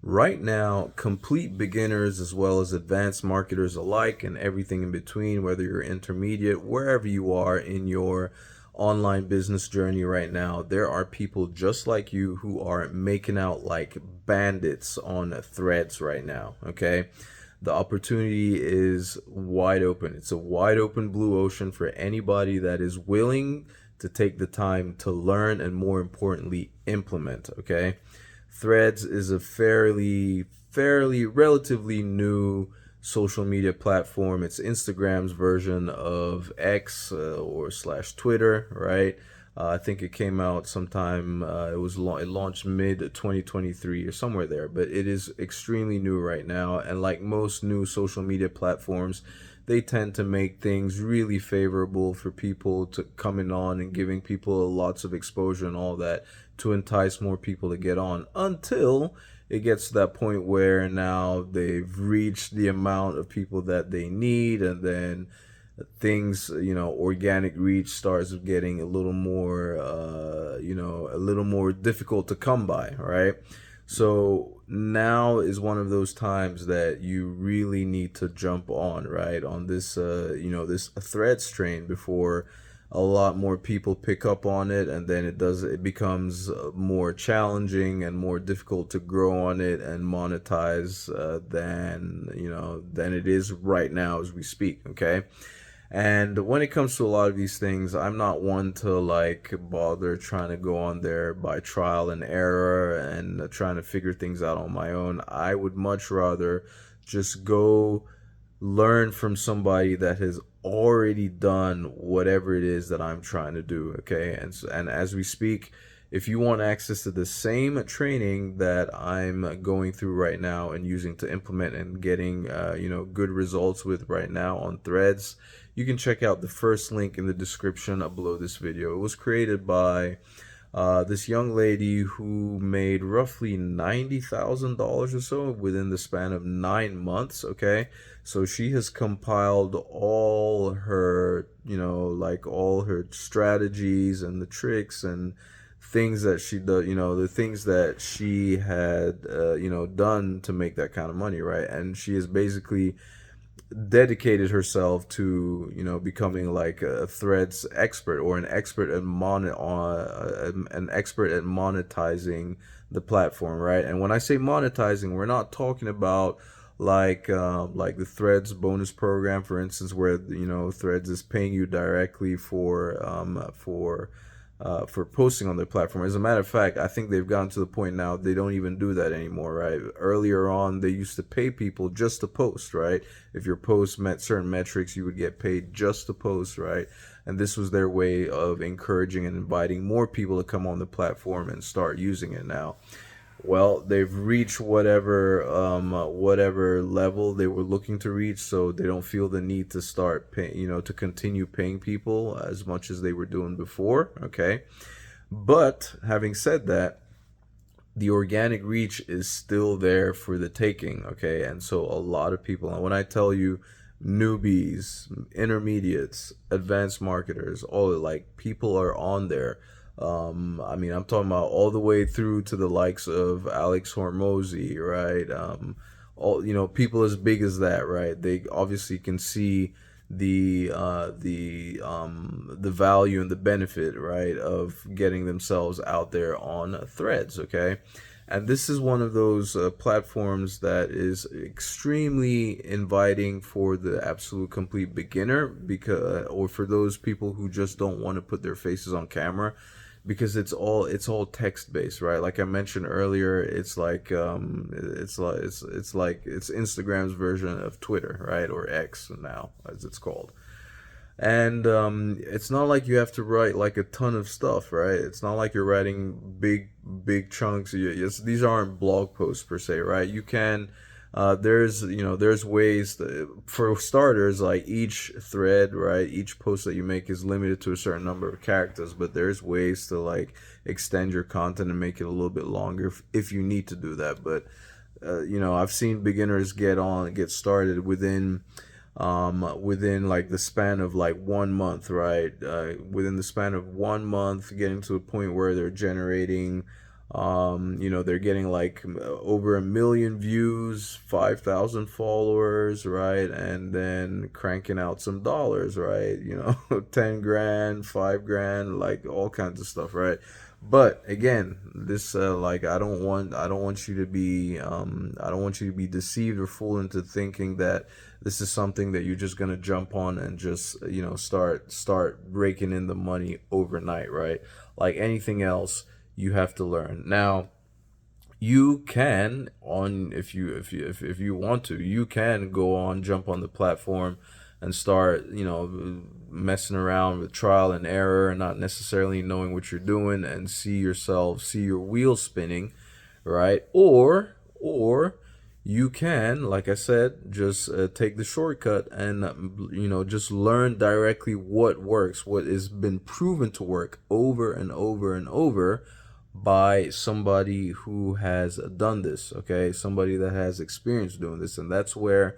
Right now, complete beginners as well as advanced marketers alike and everything in between, whether you're intermediate, wherever you are in your online business journey right now, there are people just like you who are making out like bandits on threads right now, okay? The opportunity is wide open. It's a wide open blue ocean for anybody that is willing to take the time to learn and, more importantly, implement, okay? Threads is a fairly relatively new social media platform. It's Instagram's version of X or slash Twitter, right? I think it came out sometime. It launched mid 2023 or somewhere there, but it is extremely new right now. And like most new social media platforms, they tend to make things really favorable for people to coming on and giving people lots of exposure and all that to entice more people to get on until it gets to that point where now they've reached the amount of people that they need, and then things, organic reach starts getting a little more a little more difficult to come by, right? So now is one of those times that you really need to jump on, right, on this this threads train before a lot more people pick up on it, and then it becomes more challenging and more difficult to grow on it and monetize than it is right now as we speak, okay? And when it comes to a lot of these things, I'm not one to like bother trying to go on there by trial and error and trying to figure things out on my own. I would much rather just go learn from somebody that has already done whatever it is that I'm trying to do, okay? And as we speak, if you want access to the same training that I'm going through right now and using to implement and getting good results with right now on Threads, you can check out the first link in the description below this video. It was created by this young lady who made roughly $90,000 or so within the span of 9 months. Okay, so she has compiled all her, all her strategies and the tricks and things that she does, the things that she had, done to make that kind of money, right? And she has basically dedicated herself to becoming like a threads expert or an expert at monetizing the platform, right? And when I say monetizing, we're not talking about like the threads bonus program, for instance, where threads is paying you directly for posting on their platform. As a matter of fact, I think they've gotten to the point now they don't even do that anymore, right? Earlier on, they used to pay people just to post, right? If your post met certain metrics, you would get paid just to post, right? And this was their way of encouraging and inviting more people to come on the platform and start using it now. Well, they've reached whatever level they were looking to reach, so they don't feel the need to start pay, to continue paying people as much as they were doing before, okay? But having said that, the organic reach is still there for the taking, okay? And so a lot of people, and when I tell you newbies, intermediates, advanced marketers, all like people are on there. I mean, I'm talking about all the way through to the likes of Alex Hormozy, right? All people as big as that, right? They obviously can see the value and the benefit, right, of getting themselves out there on threads, okay? And this is one of those platforms that is extremely inviting for the absolute complete beginner, because or for those people who just don't want to put their faces on camera, because it's all text based, right? Like I mentioned earlier, it's like it's Instagram's version of Twitter, right, or X now as it's called. And it's not like you have to write like a ton of stuff, right? It's not like you're writing big chunks. These aren't blog posts per se, right? You can there's ways for starters, like each thread, right, each post that you make is limited to a certain number of characters, but there's ways to like extend your content and make it a little bit longer if you need to do that. But I've seen beginners get started within like the span of like 1 month, right? Within the span of 1 month, getting to a point where they're generating They're getting like over 1 million views, 5,000 followers, right? And then cranking out some dollars, right? 10 grand, 5 grand, like all kinds of stuff, right? But again, this like I don't want you to be I don't want you to be deceived or fooled into thinking that this is something that you're just gonna jump on and just start raking in the money overnight, right? Like anything else, you have to learn. Now, you can on if you want to, you can go on, jump on the platform and start, messing around with trial and error and not necessarily knowing what you're doing, and see your wheels spinning, right? Or you can, like I said, just take the shortcut and just learn directly what works, what has been proven to work over and over and over by somebody who has done this, okay? Somebody that has experience doing this. And that's where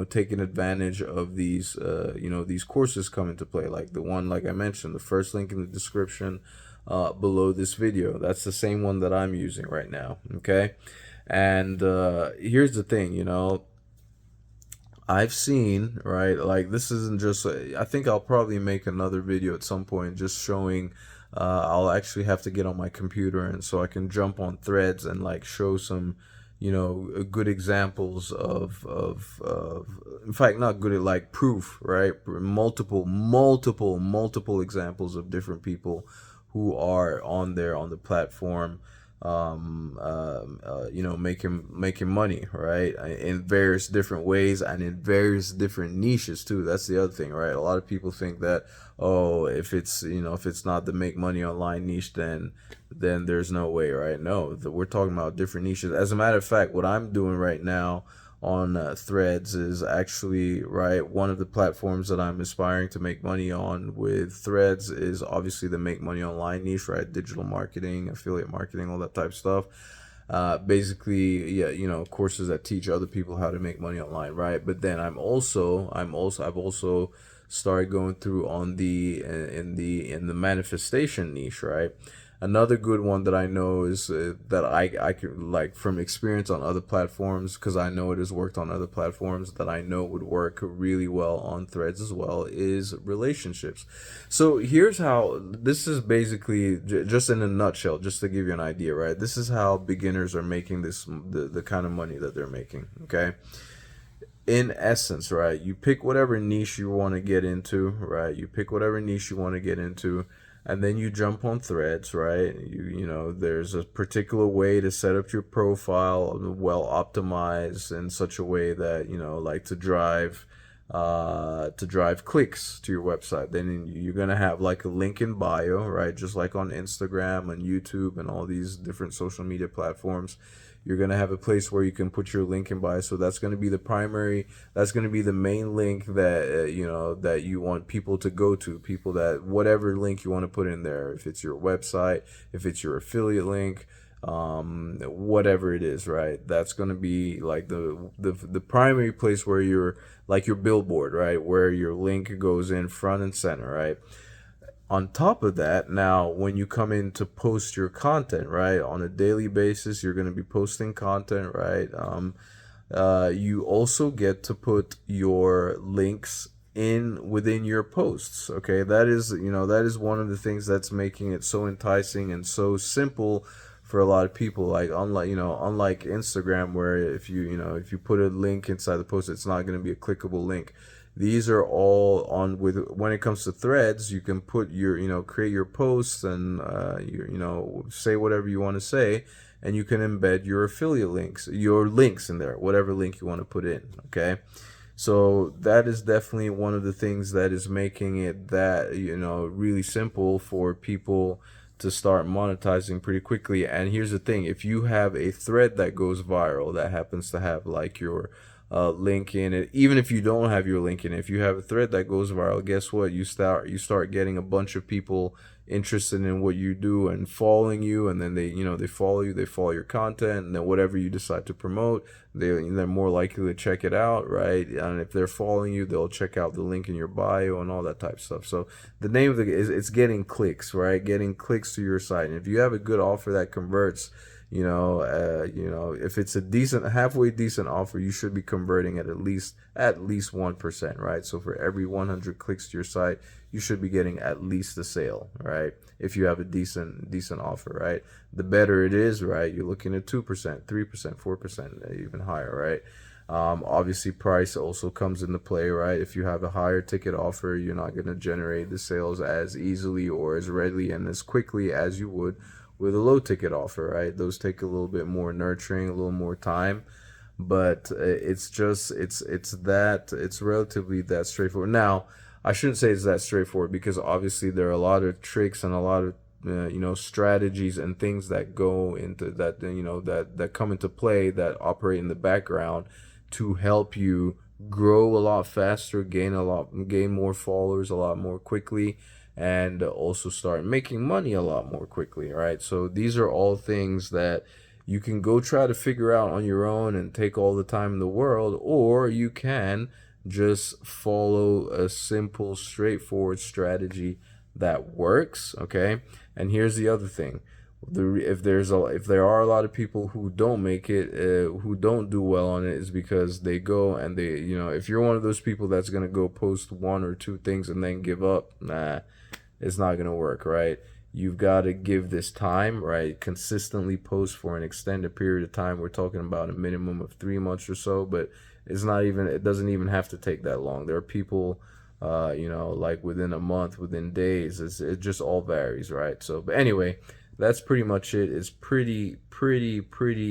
taking advantage of these courses come into play, like the one, like I mentioned, the first link in the description below this video. That's the same one that I'm using right now, okay? And here's the thing, I've seen, right, like this isn't just, I think I'll probably make another video at some point just showing, I'll actually have to get on my computer and so I can jump on threads and like show some, good examples of, in fact, not good, like proof, right? Multiple examples of different people who are on there on the platform, making money, right, in various different ways and in various different niches too. That's the other thing, right? A lot of people think that, oh, if it's not the make money online niche, then there's no way, right? No, we're talking about different niches. As a matter of fact, what I'm doing right now on threads is actually, right, one of the platforms that I'm aspiring to make money on with threads is obviously the make money online niche, right? Digital marketing, affiliate marketing, all that type of stuff. Basically, yeah, courses that teach other people how to make money online, right? But then I've also started going through on the in the manifestation niche, right? Another good one that I know is that I can, like, from experience on other platforms, because I know it has worked on other platforms, that I know would work really well on threads as well, is relationships. So here's how this is basically, just in a nutshell, just to give you an idea, right? This is how beginners are making the kind of money that they're making, okay? In essence, right, you pick whatever niche you want to get into, right? You pick whatever niche you want to get into, and then you jump on threads, right? There's a particular way to set up your profile, well optimized in such a way that, like to drive clicks to your website. Then you're gonna have like a link in bio, right? Just like on Instagram and YouTube and all these different social media platforms. You're going to have a place where you can put your link in bio. So that's going to be that's going to be the main link that, that you want people to go to, whatever link you want to put in there. If it's your website, if it's your affiliate link, whatever it is, right? That's going to be like the primary place where you're, like your billboard, right? Where your link goes in front and center, right? On top of that, now when you come in to post your content, right, on a daily basis, you're going to be posting content, right? You also get to put your links in within your posts. Okay, that is one of the things that's making it so enticing and so simple for a lot of people. Like, unlike Instagram, where if you put a link inside the post, it's not going to be a clickable link. These are all on with when it comes to threads. You can put create your posts and say whatever you want to say, and you can embed your links in there, whatever link you want to put in. Okay, so that is definitely one of the things that is making it that really simple for people to start monetizing pretty quickly. And here's the thing: if you have a thread that goes viral that happens to have like your link in it, even if you don't have your link in it, if you have a thread that goes viral, guess what? You start getting a bunch of people interested in what you do and following you, and then they follow you, they follow your content, and then whatever you decide to promote, they're more likely to check it out, right? And if they're following you, they'll check out the link in your bio and all that type of stuff. So the name of it's getting clicks, right? Getting clicks to your site. And if you have a good offer that converts, if it's a halfway decent offer, you should be converting at least 1%, right? So for every 100 clicks to your site, you should be getting at least a sale, right? If you have a decent offer, right? The better it is, right? You're looking at 2%, 3%, 4%, even higher, right? Obviously price also comes into play, right? If you have a higher ticket offer, you're not going to generate the sales as easily or as readily and as quickly as you would with a low ticket offer, right? Those take a little bit more nurturing, a little more time, but it's relatively that straightforward. Now, I shouldn't say it's that straightforward, because obviously there are a lot of tricks and a lot of strategies and things that go into that, that come into play, that operate in the background to help you grow a lot faster, gain more followers a lot more quickly, and also start making money a lot more quickly, right? So these are all things that you can go try to figure out on your own and take all the time in the world, or you can just follow a simple, straightforward strategy that works, okay? And here's the other thing. If there are a lot of people who don't make it, who don't do well on it, is because they go and they, if you're one of those people that's gonna go post one or two things and then give up, nah, it's not gonna work, right? You've got to give this time, right? Consistently post for an extended period of time. We're talking about a minimum of 3 months or so, but it doesn't even have to take that long. There are people, like within a month, within days. It just all varies, right? So, but anyway, that's pretty much it. It's pretty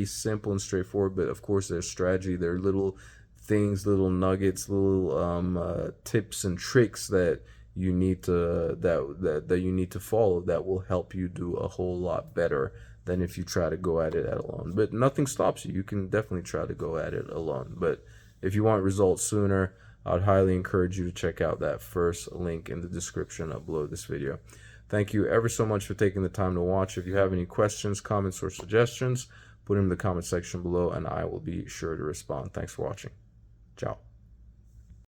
simple and straightforward. But of course, there's strategy. There are little things, little nuggets, little tips and tricks that you need to that you need to follow that will help you do a whole lot better than if you try to go at it alone. But nothing stops you. You can definitely try to go at it alone. But if you want results sooner, I'd highly encourage you to check out that first link in the description below this video. Thank you ever so much for taking the time to watch. If you have any questions, comments, or suggestions, put them in the comment section below and I will be sure to respond. Thanks for watching. Ciao.